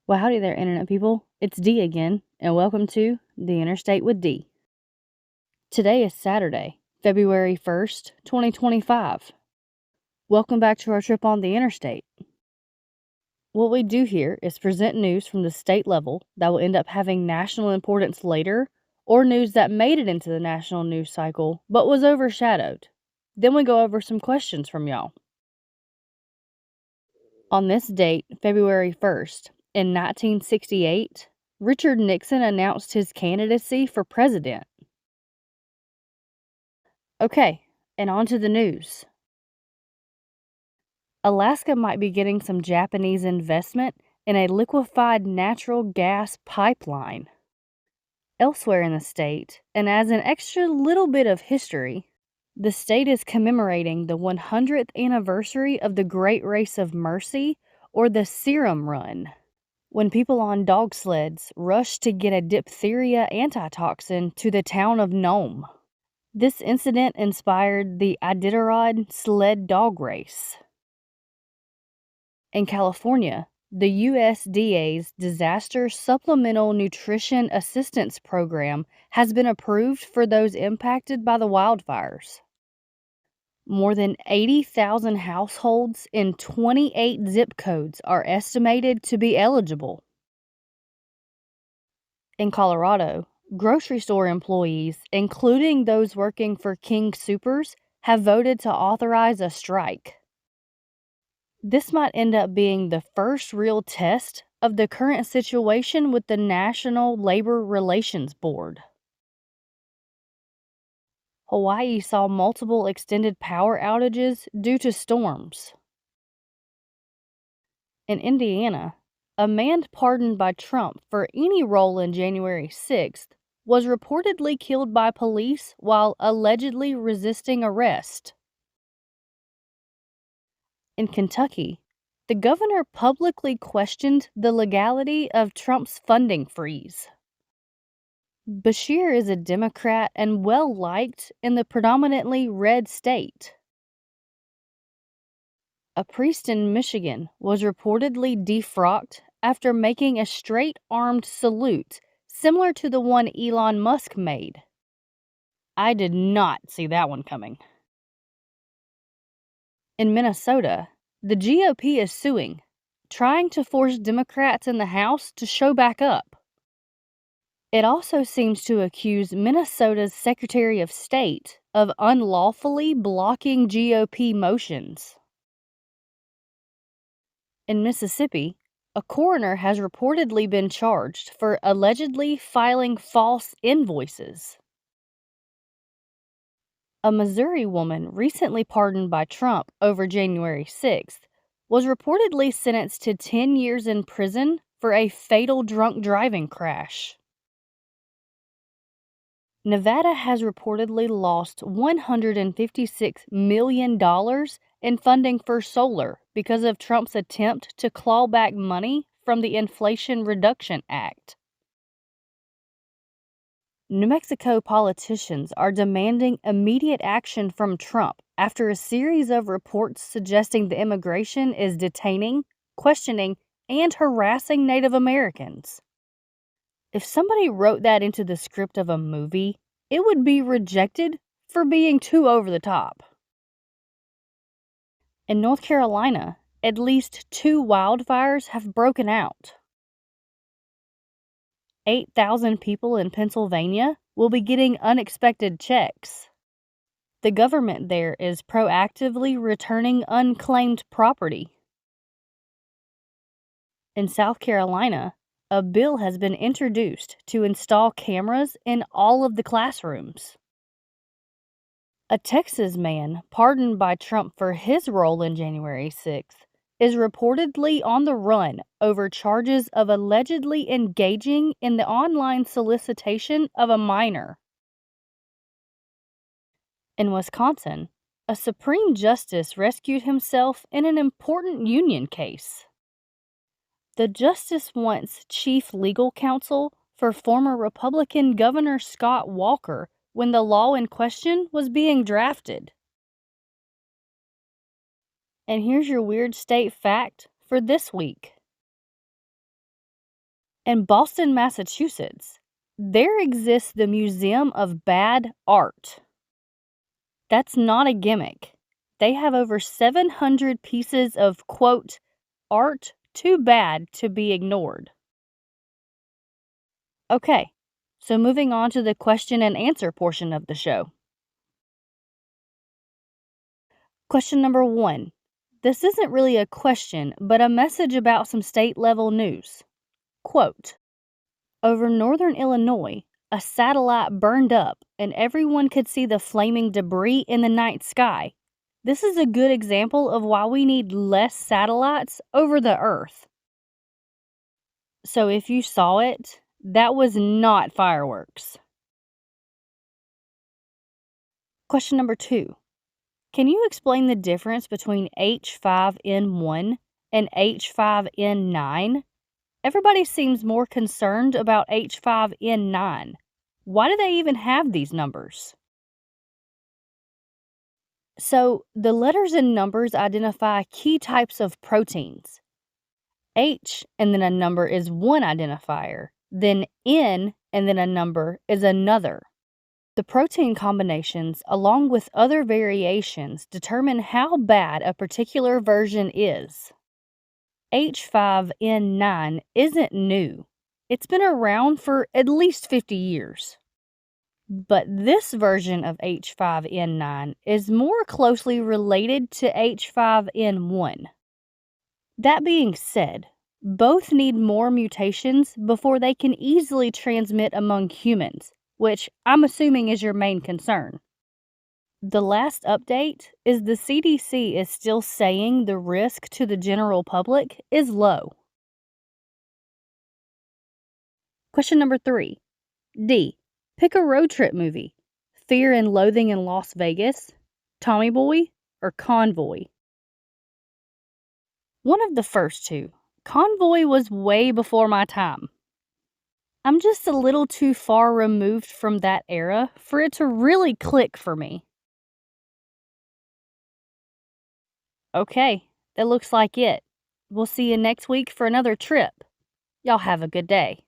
Well, howdy there, Internet people. It's Dee again, and welcome to the Interstate with Dee. Today is Saturday, February 1st, 2025. Welcome back to our trip on the Interstate. What we do here is present news from the state level that will end up having national importance later, or news that made it into the national news cycle but was overshadowed. Then we go over some questions from y'all. On this date, February 1st, in 1968, Richard Nixon announced his candidacy for president. Okay, and on to the news. Alaska might be getting some Japanese investment in a liquefied natural gas pipeline. Elsewhere in the state, and as an extra little bit of history, the state is commemorating the 100th anniversary of the Great Race of Mercy, or the Serum Run, when people on dog sleds rushed to get a diphtheria antitoxin to the town of Nome. This incident inspired the Iditarod sled dog race. In California, the USDA's Disaster Supplemental Nutrition Assistance Program has been approved for those impacted by the wildfires. More than 80,000 households in 28 zip codes are estimated to be eligible. In Colorado, grocery store employees, including those working for King Soopers, have voted to authorize a strike. This might end up being the first real test of the current situation with the National Labor Relations Board. Hawaii saw multiple extended power outages due to storms. In Indiana, a man pardoned by Trump for any role in January 6th was reportedly killed by police while allegedly resisting arrest. In Kentucky, the governor publicly questioned the legality of Trump's funding freeze. Bashir is a Democrat and well-liked in the predominantly red state. A priest in Michigan was reportedly defrocked after making a straight-armed salute similar to the one Elon Musk made. I did not see that one coming. In Minnesota, the GOP is suing, trying to force Democrats in the House to show back up. It also seems to accuse Minnesota's Secretary of State of unlawfully blocking GOP motions. In Mississippi, a coroner has reportedly been charged for allegedly filing false invoices. A Missouri woman recently pardoned by Trump over January 6th was reportedly sentenced to 10 years in prison for a fatal drunk driving crash. Nevada has reportedly lost $156 million in funding for solar because of Trump's attempt to claw back money from the Inflation Reduction Act. New Mexico politicians are demanding immediate action from Trump after a series of reports suggesting the immigration is detaining, questioning, and harassing Native Americans. If somebody wrote that into the script of a movie, it would be rejected for being too over the top. In North Carolina, at least 2 wildfires have broken out. 8,000 people in Pennsylvania will be getting unexpected checks. The government there is proactively returning unclaimed property. In South Carolina, a bill has been introduced to install cameras in all of the classrooms. A Texas man pardoned by Trump for his role in January 6th is reportedly on the run over charges of allegedly engaging in the online solicitation of a minor. In Wisconsin, a Supreme Justice rescued himself in an important union case. The justice wants chief legal counsel for former Republican Governor Scott Walker when the law in question was being drafted. And here's your weird state fact for this week. In Boston, Massachusetts, there exists the Museum of Bad Art. That's not a gimmick. They have over 700 pieces of, quote, art too bad to be ignored. Okay, so moving on to the question and answer portion of the show. Question number 1. This isn't really a question, but a message about some state level news. Quote, over northern Illinois, a satellite burned up and everyone could see the flaming debris in the night sky. This is a good example of why we need less satellites over the Earth. So if you saw it, that was not fireworks. Question number 2. Can you explain the difference between H5N1 and H5N9? Everybody seems more concerned about H5N9. Why do they even have these numbers? So, the letters and numbers identify key types of proteins. H and then a number is one identifier, then N and then a number is another. The protein combinations, along with other variations, determine how bad a particular version is. H5N9 isn't new. It's been around for at least 50 years. But this version of H5N9 is more closely related to H5N1. That being said, both need more mutations before they can easily transmit among humans, which I'm assuming is your main concern. The last update is the CDC is still saying the risk to the general public is low. Question number 3. D. Pick a road trip movie. Fear and Loathing in Las Vegas, Tommy Boy, or Convoy? One of the first two. Convoy was way before my time. I'm just a little too far removed from that era for it to really click for me. Okay, that looks like it. We'll see you next week for another trip. Y'all have a good day.